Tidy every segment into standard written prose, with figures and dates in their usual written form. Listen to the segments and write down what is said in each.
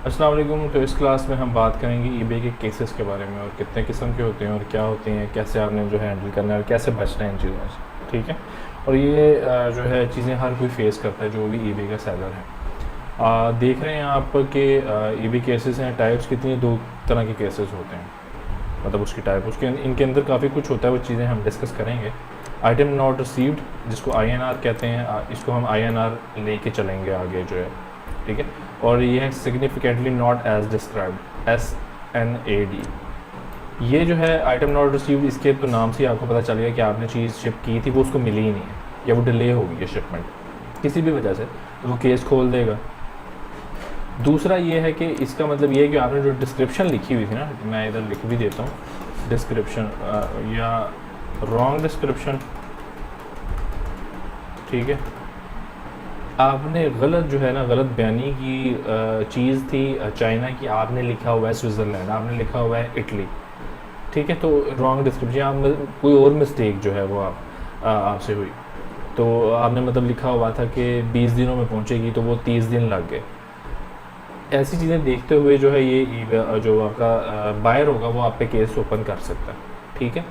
अस्सलाम वालेकुम। तो इस क्लास में हम बात करेंगे ईबे के केसेस के बारे में और कितने किस्म के होते हैं और क्या होते हैं, कैसे आपने जो है हैंडल करना है और कैसे बचना है इन चीज़ों से। ठीक है। और ये जो है चीज़ें हर कोई फेस करता है जो भी ईबे का सेलर है। देख रहे हैं आप कि ईबे केसेस हैं, टाइप्स कितनी, दो तरह के केसेस होते हैं, मतलब उसकी टाइप, उसके इनके अंदर काफ़ी कुछ होता है, वो चीज़ें हम डिस्कस करेंगे। आइटम नॉट रिसीव्ड, जिसको INR कहते हैं, इसको हम INR लेके चलेंगे आगे जो है। ठीक है। और ये है significantly not as described, SNAD। ये जो है आइटम नॉट रिसीव्ड, इसके तो नाम से ही आपको पता चल गया कि आपने चीज़ शिप की थी, वो उसको मिली ही नहीं है या वो डिले हो गई है शिपमेंट किसी भी वजह से, तो वो केस खोल देगा। दूसरा ये है कि इसका मतलब ये है कि आपने जो डिस्क्रिप्शन लिखी हुई थी ना, मैं इधर लिख भी देता हूँ डिस्क्रिप्शन या रॉन्ग डिस्क्रिप्शन। ठीक है। आपने गलत जो है ना, गलत बयानी की चीज़ थी चाइना की, आपने लिखा हुआ है स्विट्ज़रलैंड, आपने लिखा हुआ है इटली। ठीक है। तो रॉन्ग डिस्क्रिप्शन, आप कोई और मिस्टेक जो है वो आपसे हुई, तो आपने मतलब लिखा हुआ था कि 20 दिनों में पहुंचेगी, तो वो 30 दिन लग गए। ऐसी चीज़ें देखते हुए जो है ये जो आपका बायर होगा वो आप पे केस ओपन कर सकता है। ठीक है।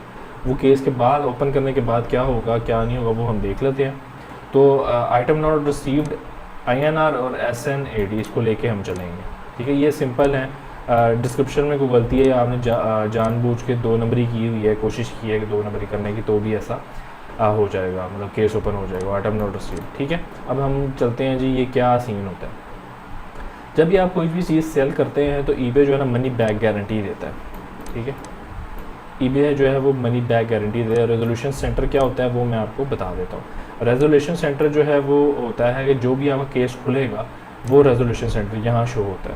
वो केस के बाद, ओपन करने के बाद क्या होगा क्या नहीं होगा वो हम देख लेते हैं। तो आइटम नॉट रिसीव्ड, INR और SNAD, इसको लेके हम चलेंगे। ठीक है। ये सिंपल है। डिस्क्रिप्शन में कोई गलती है या आपने जानबूझ के 2 नंबरी की हुई है, कोशिश की है कि 2 नंबरी करने की, तो भी ऐसा हो जाएगा, मतलब केस ओपन हो जाएगा, आइटम नॉट रिसीव्ड। ठीक है। अब हम चलते हैं जी, ये क्या सीन होता है। जब भी आप कोई भी चीज़ सेल करते हैं तो ईबे जो है ना मनी बैक गारंटी देता है। ठीक है। ईबे जो है वो मनी बैक गारंटी देता है। रेजोल्यूशन सेंटर क्या होता है वो मैं आपको बता देता हूँ। रेजोल्यूशन सेंटर जो है वो होता है कि जो भी आपका केस खुलेगा वो रेजोल्यूशन सेंटर यहाँ शो होता है।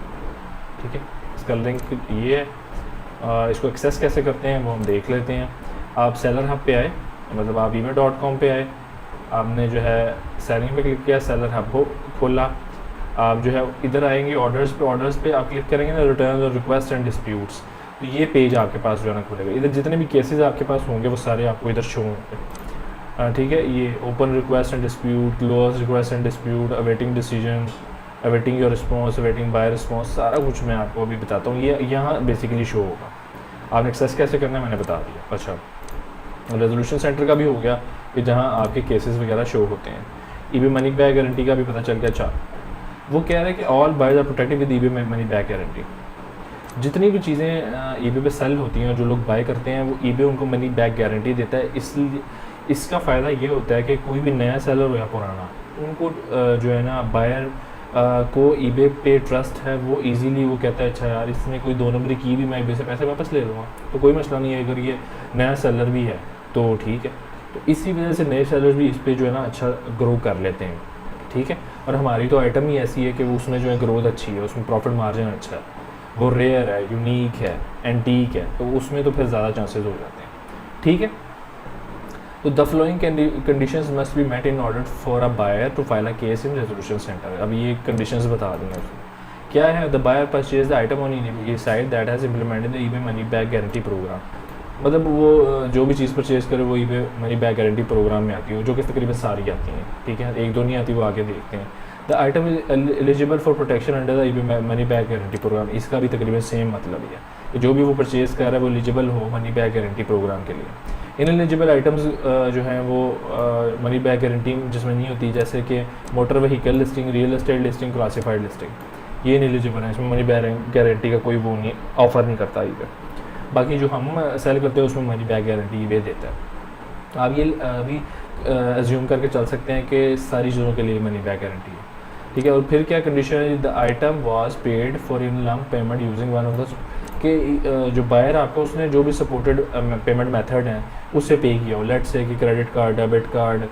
ठीक है। इसका लिंक ये है। इसको एक्सेस कैसे करते हैं वो हम देख लेते हैं। आप सेलर हब पे आए, मतलब आप ईबे.com पे आए, आपने जो है सेलिंग पे क्लिक किया, सेलर हब खोला, आप जो है इधर आएंगे ऑर्डर्स पे आप क्लिक करेंगे ना, रिटर्न रिक्वेस्ट एंड डिस्प्यूट्स, तो ये पेज आपके पास जो है ना खुलेगा। इधर जितने भी केसेस आपके पास होंगे वो सारे आपको इधर शो होंगे। ठीक है। ये open request and dispute, close request and dispute, awaiting decision, awaiting your response, awaiting by response, सारा कुछ मैं आपको अभी बताता हूँ। ये यहाँ बेसिकली शो होगा। आपने एक्सेस कैसे करना है मैंने बता दिया। अच्छा, रेजोल्यूशन सेंटर का भी हो गया कि जहाँ आपके केसेस वगैरह शो होते हैं। ईबे मनी बैक गारंटी का भी पता चल गया। अच्छा, वो कह रहा है कि all buyers are protected with eBay money back guarantee. जितनी भी चीज़ें ईबे पे सेल होती हैं, जो लोग बाय करते हैं, वो ईबे उनको मनी बैक गारंटी देता है। इसलिए इसका फ़ायदा ये होता है कि कोई भी नया सेलर हो या पुराना, उनको जो है ना बायर को ईबे पे ट्रस्ट है, वो इजीली वो कहता है अच्छा यार इसने कोई 2 नंबरी की भी, मैं ईबे से पैसे वापस ले लूँगा, तो कोई मसला नहीं है। अगर ये नया सेलर भी है तो ठीक है। तो इसी वजह से नए सेलर भी इस पर जो है ना अच्छा ग्रो कर लेते हैं। ठीक है। और हमारी तो आइटम ही ऐसी है कि वो उसमें जो है ग्रोथ अच्छी है, उसमें प्रॉफिट मार्जिन अच्छा है, वो रेयर है, यूनिक है, एंटीक है, तो उसमें तो फिर ज़्यादा चांसेस हो जाते हैं। ठीक है। तो the following conditions must be met in order for a buyer to file a case in resolution centre. अब ये कंडीशंस बता दूँगा उसमें क्या है। The buyer purchase the item on eBay site that has implemented the eBay money back guarantee program. मतलब वो जो भी चीज़ परचेज करे वो eBay money back guarantee program में आती है, जो कि तकरीबन सारी आती हैं। ठीक है। 1-2 नहीं आती, वो आगे देखते हैं। The item is eligible for protection under the eBay money back guarantee program. इसका भी तकरीबन सेम मतलब ही है कि जो भी वो परचेज़ कर रहा है वो एलिजिबल हो मनी बैक गारंटी प्रोग्राम के लिए। इन एलिजिबल आइटम्स जो हैं वो मनी बैक गारंटी जिसमें नहीं होती, जैसे कि motor vehicle listing, real estate listing, classified listing, ये इनएलिजिबल है, इसमें मनी बैक गारंटी का कोई वो नहीं ऑफ़र नहीं करता ईबे। बाकी जो हम सेल करते हैं उसमें मनी बैक गारंटी ईबे देता है। आप ये अभी एज्यूम करके चल सकते हैं कि सारी चीज़ों के लिए मनी बैक गारंटी है। ठीक है। और फिर क्या कंडीशन है, the item was paid for in lump payment using one of the, कि जो बायर आपको उसने जो भी सपोर्टेड पेमेंट मेथड हैं उससे पे किया हो। लेट्स से कि क्रेडिट कार्ड, डेबिट कार्ड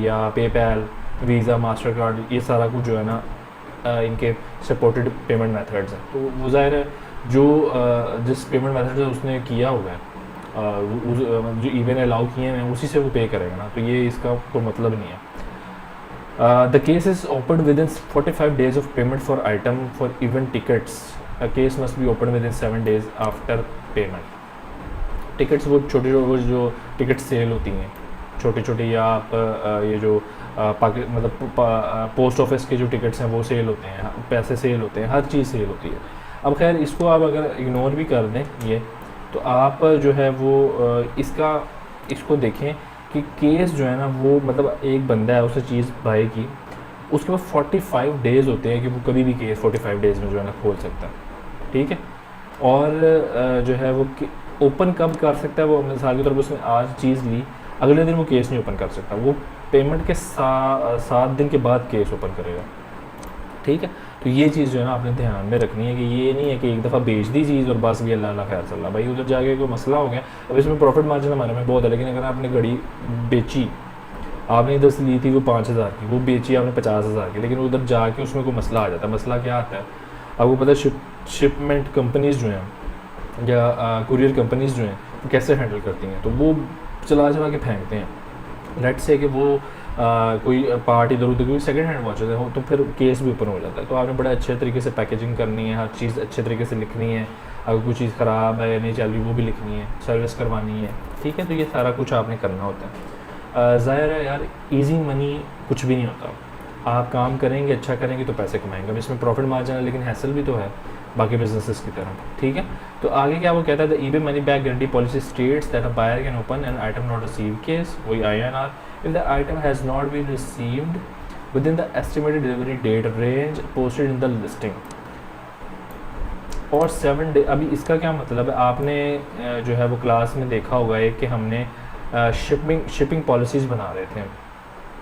या पेपैल, वीज़ा, मास्टर कार्ड, ये सारा कुछ जो है ना इनके सपोर्टेड पेमेंट मेथड्स हैं। तो वो ज़ाहिर है जो जिस पेमेंट मेथड से उसने किया हुआ है, जो ईबे ने अलाउ किए हैं उसी से वो पे करेगा ना, तो ये इसका कोई मतलब नहीं है। The case is open with in 45 days of payment for item for event tickets. A case must be open with in 7 days after payment. Tickets वो छोटी जो टिकट सेल होती हैं छोटी छोटी, या आप ये जो मतलब पोस्ट ऑफिस के जो टिकट्स हैं वो सेल होते हैं, पैसे सेल होते हैं, हर चीज़ सेल होती है। अब खैर इसको आप अगर इग्नोर भी कर दें ये, तो आप जो है वो इसको देखें कि केस जो है ना वो मतलब एक बंदा है उससे चीज़ बाय की, उसके बाद 45 डेज़ होते हैं कि वो कभी भी केस 45 डेज़ में जो है ना खोल सकता है, ठीक है। और जो है वो ओपन कब कर सकता है, वो मिसाल के तौर पर उसने आज चीज़ ली, अगले दिन वो केस नहीं ओपन कर सकता, वो पेमेंट के 7 दिन के बाद केस ओपन करेगा, ठीक है। तो ये चीज़ जो है ना आपने ध्यान में रखनी है कि ये नहीं है कि एक दफ़ा बेच दी चीज़ और बस भी अल्लाह खैर चल रहा, भाई उधर जाके कोई मसला हो गया। अब इसमें प्रॉफिट मार्जिन हमारे में बहुत है, लेकिन अगर आपने घड़ी बेची, आपने इधर से ली थी वो 5,000 की, वो बेची आपने 50,000 की, लेकिन उधर जाके उसमें कोई मसला आ जाता है। मसला क्या आता है आपको पता है, शिपमेंट कंपनीज़ जो हैं या कुरियर कंपनीज़ जो हैं वो कैसे हैंडल करती हैं, तो वो चला के फेंकते हैं। लेट से कि वो कोई पार्ट इधर उधर कोई सेकंड हैंड वॉच हो तो फिर केस भी ओपन हो जाता है। तो आपने बड़े अच्छे तरीके से पैकेजिंग करनी है, हर चीज़ अच्छे तरीके से लिखनी है, अगर कोई चीज़ ख़राब है या नहीं चल रही वो भी लिखनी है, सर्विस करवानी है, ठीक है। तो ये सारा कुछ आपने करना होता है। ज़ाहिर है यार, इजी मनी कुछ भी नहीं होता, आप काम करेंगे अच्छा करेंगे तो पैसे कमाएंगे। अब इसमें प्रॉफिट मार्जिन है लेकिन हैसल भी तो है बाकी बिजनेसेस की तरह, ठीक है। तो आगे क्या वो कहता है, the eBay money back guarantee policy states that a buyer can open an item not receive case, वही INR, if the item has not been received within the estimated delivery date range posted in the listing और 7 day. अभी इसका क्या मतलब है, आपने जो है वो क्लास में देखा होगा है कि हमने शिपिंग पॉलिसीज़ बना रहे थे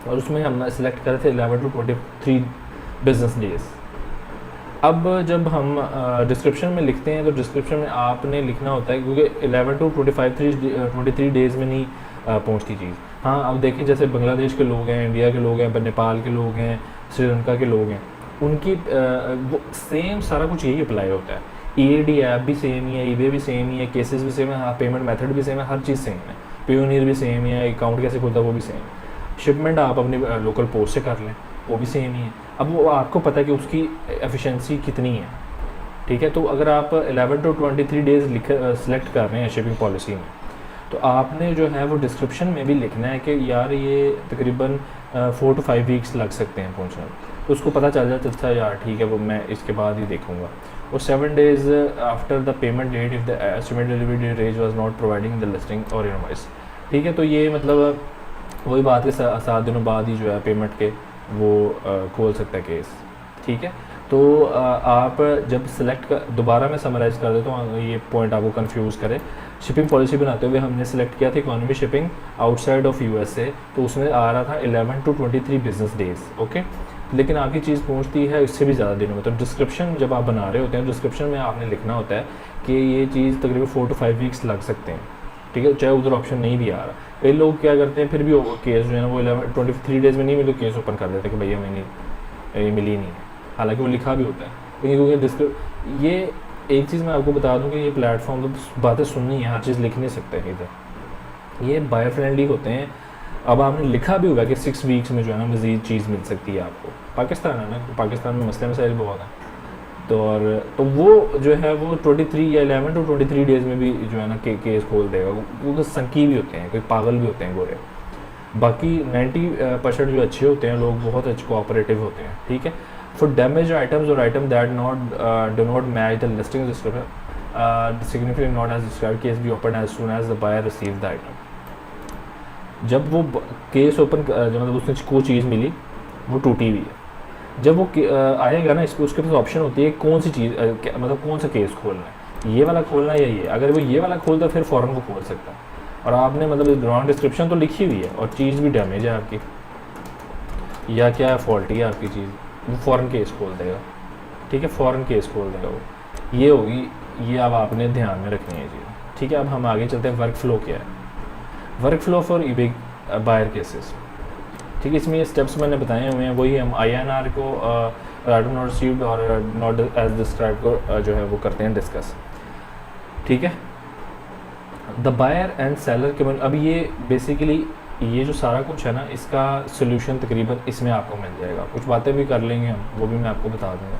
और उसमें हम सेलेक्ट कर रहे थे 11 to 23 बिजनेस डेज़। अब जब हम डिस्क्रिप्शन में लिखते हैं तो डिस्क्रिप्शन में आपने लिखना होता है, क्योंकि 11 to 23 डेज़ में नहीं पहुंचती चीज़। हाँ, अब देखें जैसे बांग्लादेश के लोग हैं, इंडिया के लोग हैं, नेपाल के लोग हैं, श्रीलंका के लोग हैं, उनकी वो सेम सारा कुछ यही अप्लाई होता है। EAD ऐप भी सेम ही है, eBay भी सेम ही है, केसेस भी सेम है, हाँ पेमेंट मेथड भी सेम है, हर चीज़ सेम है, पेयोनियर भी सेम ही है, अकाउंट कैसे खुलता है वो भी सेम है, शिपमेंट आप अपनी लोकल पोस्ट से कर लें वो भी सेम ही है। अब वो आपको पता है कि उसकी एफिशिएंसी कितनी है, ठीक है। तो अगर आप 11 to 23 डेज़ सेलेक्ट कर रहे हैं शिपिंग पॉलिसी में, तो आपने जो है वो डिस्क्रिप्शन में भी लिखना है कि यार ये तकरीबन 4 to 5 वीक्स लग सकते हैं पहुंचने में, तो उसको पता चल जाता अच्छा यार ठीक है वो मैं इसके बाद ही देखूंगा। और 7 days after the payment date if the estimated delivery date range was not providing the listing और इनवॉइस, ठीक है। तो ये मतलब वही बात है, 7 दिनों बाद ही जो है पेमेंट के वो खोल सकता है केस, ठीक है। तो आप जब सेलेक्ट कर, दोबारा मैं समराइज़ कर देता हूँ ये पॉइंट आपको कंफ्यूज करे। शिपिंग पॉलिसी बनाते हुए हमने सेलेक्ट किया था economy shipping outside of USA, तो उसमें आ रहा था 11 to 23 बिजनेस डेज़, ओके। लेकिन आपकी चीज़ पहुँचती है इससे भी ज़्यादा दिनों में। तो डिस्क्रिप्शन जब आप बना रहे होते हैं, डिस्क्रिप्शन में आपने लिखना होता है कि ये चीज़ तकरीबन 4 to 5 वीक्स लग सकते हैं, ठीक है, चाहे उधर ऑप्शन नहीं भी आ रहा। कई लोग क्या करते हैं फिर भी केस जो है ना वो 23 डेज़ में नहीं मिले, केस ओपन कर देते कि भैया हमें नहीं ये मिली नहीं है, हालांकि वो लिखा भी होता है। क्योंकि ये एक चीज़ मैं आपको बता दूं कि ये प्लेटफॉर्म तो बातें सुननी है, हर चीज़ लिख नहीं सकते हैं इधर, ये बायर फ्रेंडली होते हैं। अब आपने लिखा भी होगा कि 6 वीक्स में जो है ना मज़ीद चीज़ मिल सकती है आपको। पाकिस्तान है ना, पाकिस्तान में मसले मसाइल बहुत हैं, तो वो जो है वो 23 या 11 to 23 डेज़ में भी जो है ना केस खोल देगा। वो तो संकी भी होते हैं, कोई पागल भी होते हैं गोरे, बाकी 90% जो अच्छे होते हैं लोग बहुत अच्छे कोऑपरेटिव होते हैं, ठीक है। For damaged items or item that do not match the listing description, significantly not as described, case be opened as soon as the buyer receives the item. जब वो केस ओपन जब मतलब उसने को चीज़ मिली वो टूटी हुई है, जब वो आएगा ना इसको उसके पास ऑप्शन होती है कौन सी चीज़ मतलब कौन सा केस खोलना है, ये वाला खोलना है या ये। अगर वो ये वाला खोलता फिर फ़ौरन वो खोल सकता है, और आपने मतलब रॉन्ग डिस्क्रिप्शन तो लिखी हुई है और चीज़ भी डैमेज है आपकी या क्या है फॉल्टी है आपकी चीज़, वो फ़ौरन केस खोल देगा, ठीक है, फ़ौरन केस खोल देगा वो। ये होगी, ये अब आपने ध्यान में रखनी है चीज़, ठीक है। अब हम आगे चलते हैं, वर्क फ्लो क्या है। Work flow for eBay buyer cases, ठीक है। इसमें ये स्टेप्स मैंने बताए हुए हैं, वही हम INR को आइटम नॉट रिसीव्ड और नॉट एज डिस्क्राइब को जो है वो करते हैं डिस्कस, ठीक है। द बायर एंड सेलर के अब ये बेसिकली ये जो सारा कुछ है ना इसका सोल्यूशन तकरीबन इसमें आपको मिल जाएगा। कुछ बातें भी कर लेंगे हम, वो भी मैं आपको बता दूंगा,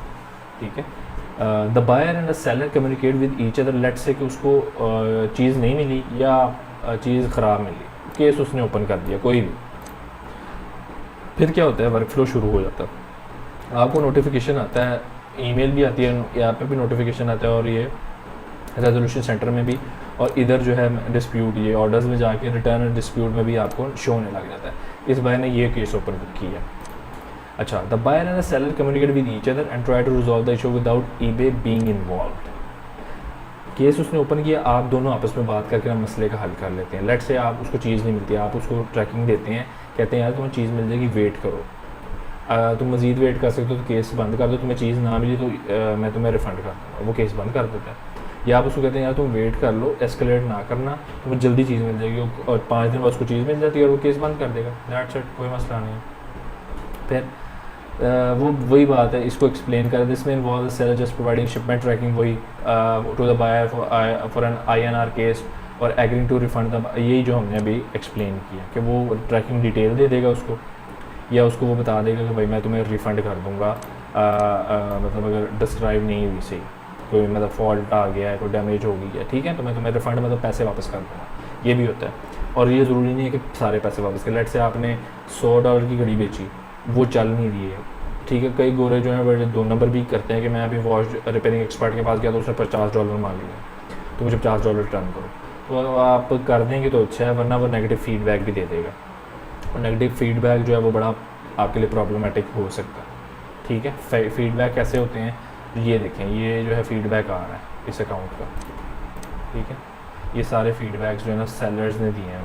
ठीक है। The buyer and the seller communicate with each other, let's say कि उसको चीज़ नहीं मिली या चीज़ ख़राब मिली, केस उसने ओपन कर दिया कोई भी, फिर क्या होता है, वर्क फ्लो शुरू हो जाता है। आपको नोटिफिकेशन आता है, ईमेल भी आती है, यहाँ पे भी नोटिफिकेशन आता है, और ये रेजोल्यूशन सेंटर में भी, और इधर जो है डिस्प्यूट, ये ऑर्डर्स में जाके रिटर्न डिस्प्यूट में भी आपको शो होने लग जाता है। इस बार ने ये केस ओपन किया है। अच्छा, the buyer and the seller communicate with each other and try to resolve the issue without eBay being involved. Case उसने ओपन किया, आप दोनों आपस में बात करके ना मसले का हल कर लेते हैं। लेट से आप उसको चीज़ नहीं मिलती, आप उसको ट्रैकिंग देते हैं, कहते हैं यार तुम्हें चीज़ मिल जाएगी, वेट करो, तुम मज़ीद वेट कर सकते हो, तो केस बंद कर दो, तुम्हें चीज़ ना मिली तो मैं तुम्हें रिफ़ंड कर दूँगा, वो केस बंद कर देता है। या आप उसको कहते हैं यार तुम वेट कर लो, एस्केलेट ना करना, तुम्हें जल्दी चीज़ मिल जाएगी, और 5 दिन बाद उसको चीज़ मिल जाती है और वो केस बंद कर देगा। दैट्स इट, कोई मसला नहीं है। फिर वो वही बात है, इसको एक्सप्लेन कर, दिस में involve seller just providing shipment tracking वही to the buyer for an INR case और एग्रीइंग टू रिफंड द, यही जो हमने अभी एक्सप्लेन किया कि वो ट्रैकिंग डिटेल दे देगा उसको, या उसको वो बता देगा कि भाई मैं तुम्हें रिफ़ंड कर दूँगा, मतलब अगर डिस्क्राइब नहीं हुई सही, कोई मतलब फॉल्ट आ गया है, कोई डैमेज हो गई है, ठीक है, तो मैं तुम्हें रिफ़ंड मतलब पैसे वापस कर दूँगा, ये भी होता है। और ये ज़रूरी नहीं है कि सारे पैसे वापस कर, लेट से आपने $100 की घड़ी बेची, वो चल नहीं रही है, ठीक है, कई गोरे जो हैं बड़े 2 नंबर भी करते हैं कि मैं अभी वॉच रिपेयरिंग एक्सपर्ट के पास गया तो उसने $50 मांग लिया, तो मुझे $50 रिटर्न करो, तो आप कर देंगे तो अच्छा है, वरना वो नेगेटिव फीडबैक भी दे देगा, और नेगेटिव फीडबैक जो है वो बड़ा आपके लिए प्रॉब्लमेटिक हो सकता है, ठीक है। फीडबैक कैसे होते हैं, ये देखें, ये जो है फीडबैक आ रहा है इस अकाउंट का, ठीक है, ये सारे फीडबैक्स जो है ना सेलर्स ने दिए हैं,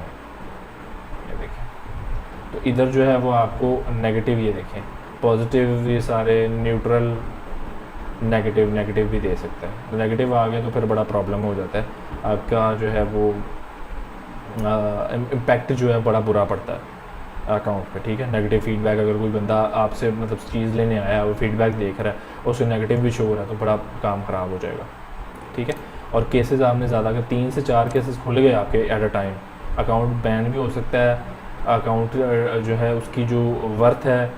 ये देखें, तो इधर जो है वो आपको नेगेटिव, ये देखें पॉजिटिव, ये सारे न्यूट्रल, नेगेटिव भी दे सकते हैं। नेगेटिव आ गया तो फिर बड़ा प्रॉब्लम हो जाता है, आपका जो है वो इम्पैक्ट जो है बड़ा बुरा पड़ता है अकाउंट पे, ठीक है। नेगेटिव फीडबैक, अगर कोई बंदा आपसे मतलब चीज़ लेने आया, वो फीडबैक देख रहा है, उससे नेगेटिव भी शो हो रहा है, तो बड़ा काम ख़राब हो जाएगा, ठीक है। और केसेस आपने ज़्यादा, अगर 3 से 4 केसेस खुल गए आपके at a time, account ban भी हो सकता है, अकाउंट जो है उसकी जो वर्थ है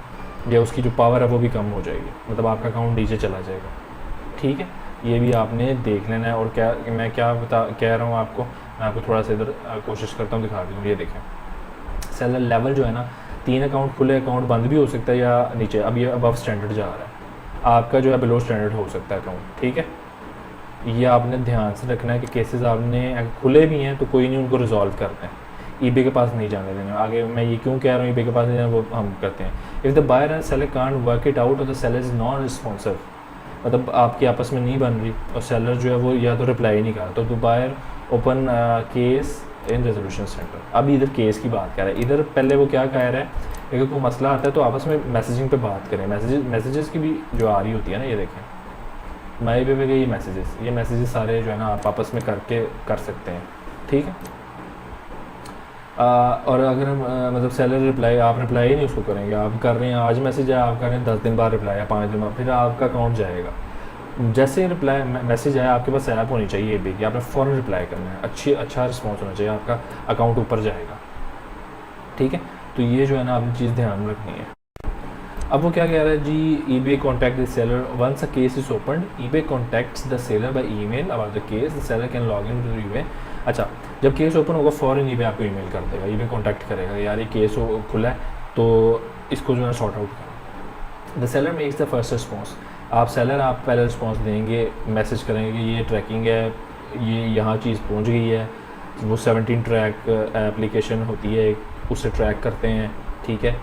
या उसकी जो पावर है वो भी कम हो जाएगी, मतलब आपका अकाउंट नीचे चला जाएगा, ठीक है। ये भी आपने देख लेना है। और क्या मैं क्या कह रहा हूँ आपको, मैं आपको थोड़ा सा इधर कोशिश करता हूँ दिखा दूँ। ये देखें, सेलर लेवल जो है ना, 3 अकाउंट खुले, अकाउंट बंद भी हो सकता है या नीचे, अब ये अबव स्टैंडर्ड जा रहा है, आपका जो है बिलो स्टैंडर्ड हो सकता है अकाउंट, ठीक है। ये आपने ध्यान से रखना है कि केसेस आपने खुले भी हैं तो कोई नहीं, उनको रिजॉल्व करते हैं, ईबे के पास नहीं जाने देना। आगे मैं ये क्यों कह रहा हूँ ईबे के पास नहीं जाना, वो हम करते हैं। If the buyer and seller can't work it out और the seller is non responsive, मतलब आपकी आपस में नहीं बन रही और सेलर जो है वो या तो रिप्लाई नहीं कर रहा, तो buyer open case in resolution centre. अभी इधर केस की बात कर रहा है, इधर पहले वो क्या कह रहा है, अगर कोई मसला आता है तो आपस में मैसेजिंग पे बात करें। मैसेजेस की भी जो आ रही होती है ना, ये देखें माई पे गए ये मैसेजेस सारे जो है ना आप आपस में करके कर सकते हैं, ठीक है। और अगर हम मतलब सेलर रिप्लाई, आप रिप्लाई ही नहीं उसको करेंगे, आप कर रहे हैं आज मैसेज है, आप कर रहे हैं 10 दिन बाद रिप्लाई या 5 दिन बाद, फिर आपका अकाउंट जाएगा। जैसे ही रिप्लाई मैसेज आया, आपके पास ऐप होनी चाहिए भी कि आपने फ़ौरन रिप्लाई करना है, अच्छा रिस्पॉन्स होना चाहिए, आपका अकाउंट ऊपर जाएगा, ठीक है। तो ये जो है ना आपने चीज़ ध्यान में रखनी है। अब वो क्या कह रहा है जी, eBay contact the seller once a case is open, eBay contacts the seller by email about the case, the seller can log in to eBay। अच्छा, जब केस ओपन होगा फ़ौरन eBay आपको ईमेल कर देगा, eBay कॉन्टैक्ट करेगा, यार ये केस खुला है तो इसको जो है सॉर्ट आउट करो। The seller makes the first response, आप सेलर आप पहले रिस्पॉन्स देंगे, मैसेज करेंगे कि ये ट्रैकिंग है, ये यहाँ चीज़ पहुँच गई है, वो 17 ट्रैक एप्लीकेशन होती है, उससे ट्रैक करते हैं, ठीक है।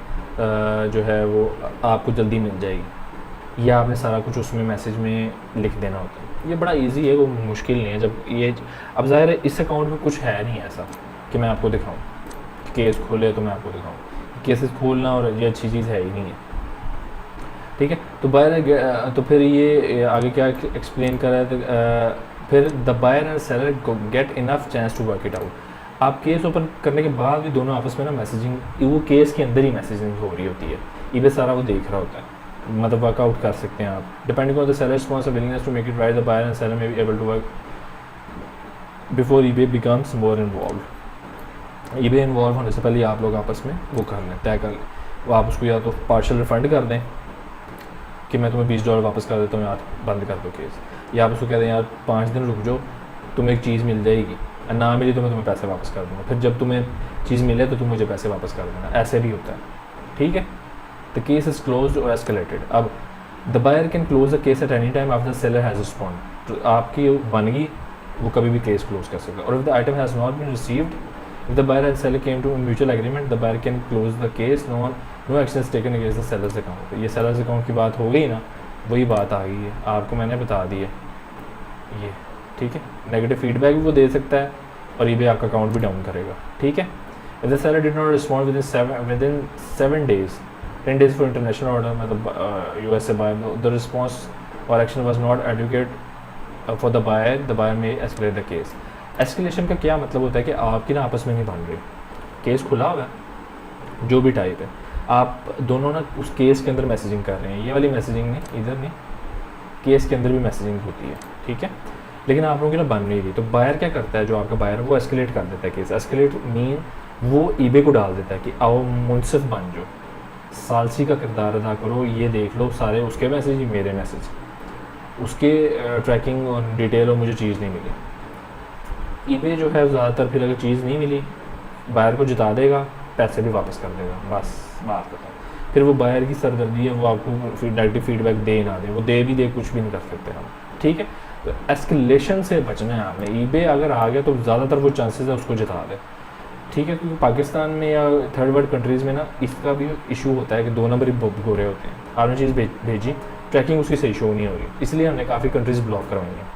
जो है वो आपको जल्दी मिल जाएगी, या आपने सारा कुछ उसमें मैसेज में लिख देना होता है। ये बड़ा इजी है, वो मुश्किल नहीं है। जब ये अब ज़ाहिर है इस अकाउंट में कुछ है नहीं ऐसा कि मैं आपको दिखाऊं, केस खोले तो मैं आपको दिखाऊं, केसेस खोलना और ये अच्छी चीज़ है ही नहीं है, ठीक है। तो बायर तो फिर ये आगे क्या एक्सप्लेन कर रहा है, फिर the buyer and seller get enough chance to work it out. आप केस ओपन करने के बाद भी दोनों आपस में ना मैसेजिंग, वो केस के अंदर ही मैसेजिंग हो रही होती है, ईबे सारा वो देख रहा होता है, मतलब वर्कआउट कर सकते हैं आप। Depending on the seller response और willingness to make it right, the buyer and seller may be able to work before eBay becomes more involve. EBay involve होने से पहले आप लोग आपस में वो कर लें, तय कर लें, वो आप उसको या तो पार्शल रिफंड कर दें कि मैं तुम्हें $20 वापस कर देता हूँ, यार बंद कर दो केस, या आप उसको कहते हैं यार 5 दिन रुक जाओ, तुम्हें एक चीज़ मिल जाएगी, ना मिली तो मैं तुम्हें पैसे वापस कर दूँगा, फिर जब तुम्हें चीज़ मिले तो तुम मुझे पैसे वापस कर देना, ऐसे भी होता है, ठीक है। द केस इज़ क्लोज और एस्केलेटेड। अब the buyer can close the case at any time after seller has respond, तो आपकी बनगी वो कभी भी केस क्लोज कर सकता है। और if the item has not been received, if the buyer and seller came to mutual agreement, the buyer can close the case, no action is taken against the seller's account. ये seller's account की बात हो गई ना, वही बात आ गई है, आपको मैंने बता दी है ये, ठीक है। नेगेटिव फीडबैक भी वो दे सकता है और ये भी आपका अकाउंट भी डाउन करेगा, ठीक है। If the seller did not respond within 7 days, 10 days for international order, मतलब US से बायर, द रिस्पॉन्स और action was not adequate for the buyer may escalate the case. Escalation का क्या मतलब होता है कि आपकी ना आपस में नहीं बन रही, केस खुला हुआ है जो भी टाइप है, आप दोनों ना उस केस के अंदर मैसेजिंग कर रहे हैं, ये वाली मैसेजिंग नहीं, इधर नहीं, केस के अंदर भी मैसेजिंग होती है, ठीक है। लेकिन आप लोगों की ना बन नहीं रही, तो बायर क्या करता है, जो आपका बायर है वो एस्केलेट कर देता है केस। एस्केलेट मीन वो ईबे को डाल देता है कि आओ मुनसिफ बन जाओ, सालसी का किरदार अदा करो, ये देख लो सारे उसके मैसेज ही मेरे मैसेज, उसके ट्रैकिंग और डिटेल और मुझे चीज़ नहीं मिली। ईबे जो है ज़्यादातर फिर अगर चीज़ नहीं मिली बायर को जिता देगा, पैसे भी वापस कर देगा, बस बात बताओ। फिर वो बायर की सरदर्दी है, वो आपको नेगेटिव फीडबैक दे ना दे, वो दे भी दे, कुछ भी नहीं कर सकते हम, ठीक है। तो एस्केलेशन से बचना है हमें। ईबे अगर आ गया तो ज़्यादातर वो चांसेस है उसको जिता दे, ठीक है। क्योंकि पाकिस्तान में या थर्ड वर्ल्ड कंट्रीज़ में ना इसका भी इशू होता है कि 2 नंबर ही हो रहे होते हैं। आपने चीज़ भेजी, ट्रैकिंग उसकी सही शो नहीं हो रही, इसलिए हमने काफ़ी कंट्रीज़ ब्लॉक करवाई हैं।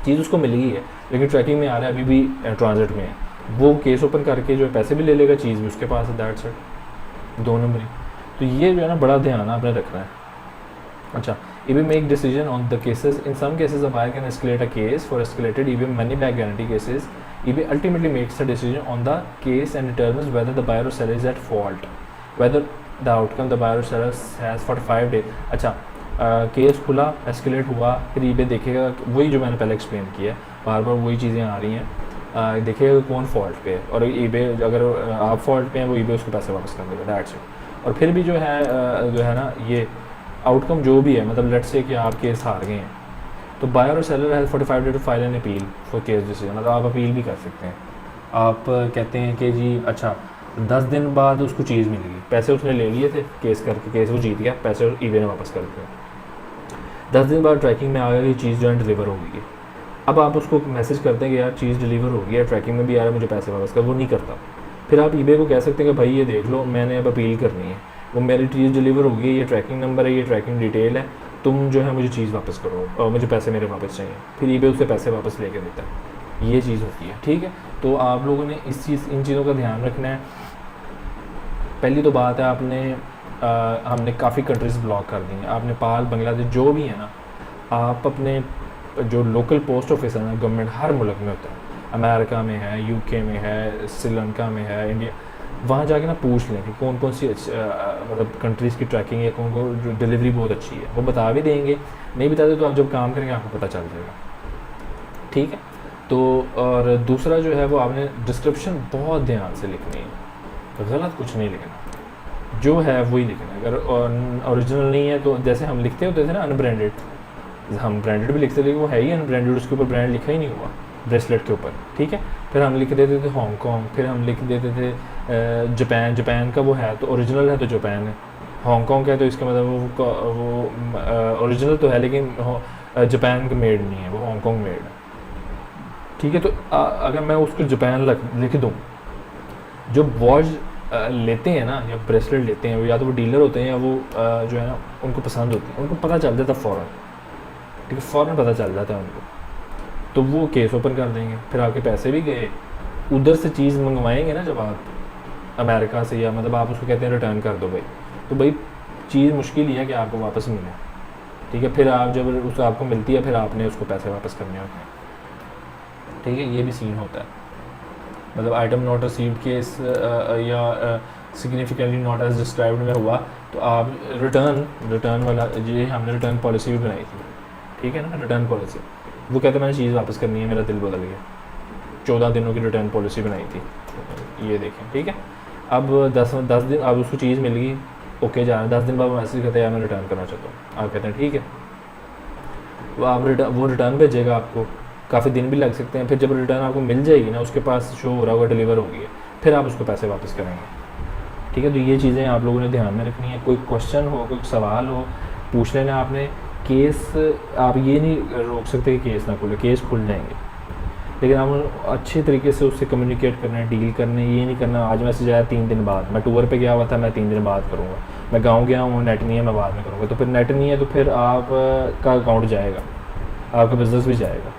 चीज़ उसको मिल गई है लेकिन ट्रैकिंग में आ रहा है, अभी भी ट्रांजिट में है, वो केस ओपन करके जो है पैसे भी ले लेगा, चीज़ भी उसके पास है, दैट्स इट, 2 नंबर ही। तो ये जो है ना बड़ा ध्यान आपने रखना है। अच्छा, eBay make decision on the cases. In some cases, a buyer can escalate a case. For escalated eBay money back guarantee cases, eBay ultimately makes a decision on the case and determines whether the buyer or seller is at fault. Whether the outcome the buyer or seller has 45 days. अच्छा, case खुला, escalate हुआ, फिर eBay देखेगा, वही जो मैंने पहले explain किया है, बार बार वही चीज़ें आ रही हैं, देखेगा कौन फॉल्ट पे है, और eBay अगर आप फॉल्ट पे हैं वो eBay उसको पैसे वापस कर देगा, दैट्स इट। और फिर भी जो है ना ये आउटकम जो भी है, मतलब लेट्स से कि आप केस हार गए हैं, तो बायर और seller has 45 days to file an appeal for case decision, मतलब आप अपील भी कर सकते हैं। आप कहते हैं कि जी अच्छा 10 दिन बाद उसको चीज़ मिल गई, पैसे उसने ले लिए थे केस करके, केस वो जीत गया, पैसे ईबे ने वापस कर दिए। 10 दिन बाद ट्रैकिंग में आ गया कि चीज़ जो है डिलीवर हो गई है। अब आप उसको मैसेज करते हैं कि यार चीज़ डिलीवर हो गई है, ट्रैकिंग में भी आ रहा है, मुझे पैसे वापस कर, वो नहीं करता। फिर आप ईबे को कह सकते हैं कि भाई ये देख लो, मैंने अब अपील करनी है, वो मेरी चीज़ डिलीवर हो गई है, ये ट्रैकिंग नंबर है, ये ट्रैकिंग डिटेल है, तुम जो है मुझे चीज़ वापस करो और मुझे पैसे मेरे वापस चाहिए। फिर ईबे उससे पैसे वापस लेके देता है, ये चीज़ होती है, ठीक है। तो आप लोगों ने इन चीज़ों का ध्यान रखना है। पहली तो बात है आपने हमने काफ़ी कंट्रीज़ ब्लॉक कर दी हैं, आप नेपाल, बांग्लादेश जो भी है ना, आप अपने जो लोकल पोस्ट ऑफिस है ना, गवर्नमेंट हर मुल्क में होता है, अमेरिका में है, यूके में है, श्रीलंका में है, इंडिया, वहाँ जाके ना पूछ लें कि कौन कौन सी मतलब कंट्रीज़ की ट्रैकिंग है, कौन कौन जो डिलीवरी बहुत अच्छी है, वो बता भी देंगे, नहीं बताते तो आप जब काम करेंगे आपको पता चल जाएगा, ठीक है। तो और दूसरा जो है वो आपने डिस्क्रिप्शन बहुत ध्यान से लिखनी है, गलत कुछ नहीं लिखना, जो है वही लिखना है। अगर ओरिजिनल नहीं है तो जैसे हम लिखते होते थे ना अनब्रांडेड, हम ब्रांडेड भी लिखते थे, वो है ही अनब्रांडेड, उसके ऊपर ब्रांड लिखा ही नहीं हुआ ब्रेसलेट के ऊपर, ठीक है। फिर हम लिख देते थे हांगकॉन्ग, फिर हम लिख देते थे जापान का वो है तो ओरिजिनल है तो जापान है, हांगकॉन्ग का है तो इसका मतलब वो ओरिजिनल तो है लेकिन जापान का मेड नहीं है, वो हांगकॉन्ग मेड है, ठीक है। तो अगर मैं उसको जापान लिख दूँ, जो वॉच लेते हैं ना या ब्रेसलेट लेते हैं, या तो वो डीलर होते हैं या वो जो है ना उनको पसंद होती है, उनको पता चल जाता फ़ौरन, ठीक है, फ़ौरन पता चल जाता है उनको, तो वो केस ओपन कर देंगे। फिर आपके पैसे भी गए, उधर से चीज़ मंगवाएंगे ना जब आप अमेरिका से, या मतलब आप उसको कहते हैं रिटर्न कर दो भाई, तो भाई चीज़ मुश्किल ही है कि आपको वापस मिले, ठीक है। फिर आप जब उसको आपको मिलती है फिर आपने उसको पैसे वापस करने होते हैं, ठीक है, ये भी सीन होता है। मतलब आइटम नॉट रिसीव्ड केस या सिग्निफिकेंटली नॉट एज डिस्क्राइब्ड में हुआ तो आप रिटर्न वाला, ये हमने रिटर्न पॉलिसी भी बनाई थी, ठीक है ना, रिटर्न पॉलिसी, वो कहते मैंने चीज़ वापस करनी है, मेरा दिल बदल गया, 14 दिनों की रिटर्न पॉलिसी बनाई थी, ये देखें, ठीक है। अब 10 दिन अब उसको चीज़ मिल गई, ओके जा रहा है, 10 दिन बाद मैसेज करते हैं मैं रिटर्न करना चाहता हूँ, आप कहते हैं ठीक है, वो रिटर्न भेजेगा आपको, काफ़ी दिन भी लग सकते हैं। फिर जब रिटर्न आपको मिल जाएगी ना, उसके पास शो हो रहा होगा डिलीवर हो गई है, फिर आप उसको पैसे वापस करेंगे, ठीक है। तो ये चीज़ें आप लोगों ने ध्यान में रखनी है। कोई क्वेश्चन हो, कोई सवाल हो, पूछ लेना आपने। केस आप ये नहीं रोक सकते कि केस ना खुले, केस खुल जाएंगे, लेकिन आप अच्छे तरीके से उससे कम्युनिकेट करना है, डील करना है। ये नहीं करना आज मैसेज आया 3 दिन बाद, मैं टूर पे गया हुआ था, मैं 3 दिन बाद करूँगा, मैं गाँव गया हूँ, नेट नहीं है, मैं बाद में करूँगा। तो फिर नेट नहीं है तो फिर आप का अकाउंट जाएगा, आपका बिज़नेस भी जाएगा।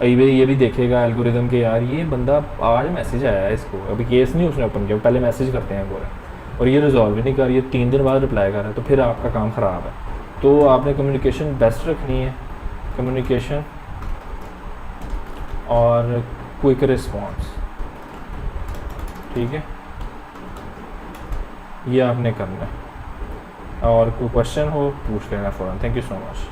ये भी देखेगा एल्गोरिदम के यार ये बंदा आज मैसेज आया है, इसको अभी केस नहीं उसने ओपन किया, पहले मैसेज करते हैं पूरा, और ये रिजॉल्व ही नहीं कर, ये 3 दिन बाद रिप्लाई कर रहा है, तो फिर आपका काम ख़राब है। तो आपने कम्युनिकेशन बेस्ट रखनी है, कम्युनिकेशन और क्विक रिस्पॉन्स, ठीक है, ये आपने करना है। और कोई क्वेश्चन हो पूछ लेना फ़ौरन। Thank you so much.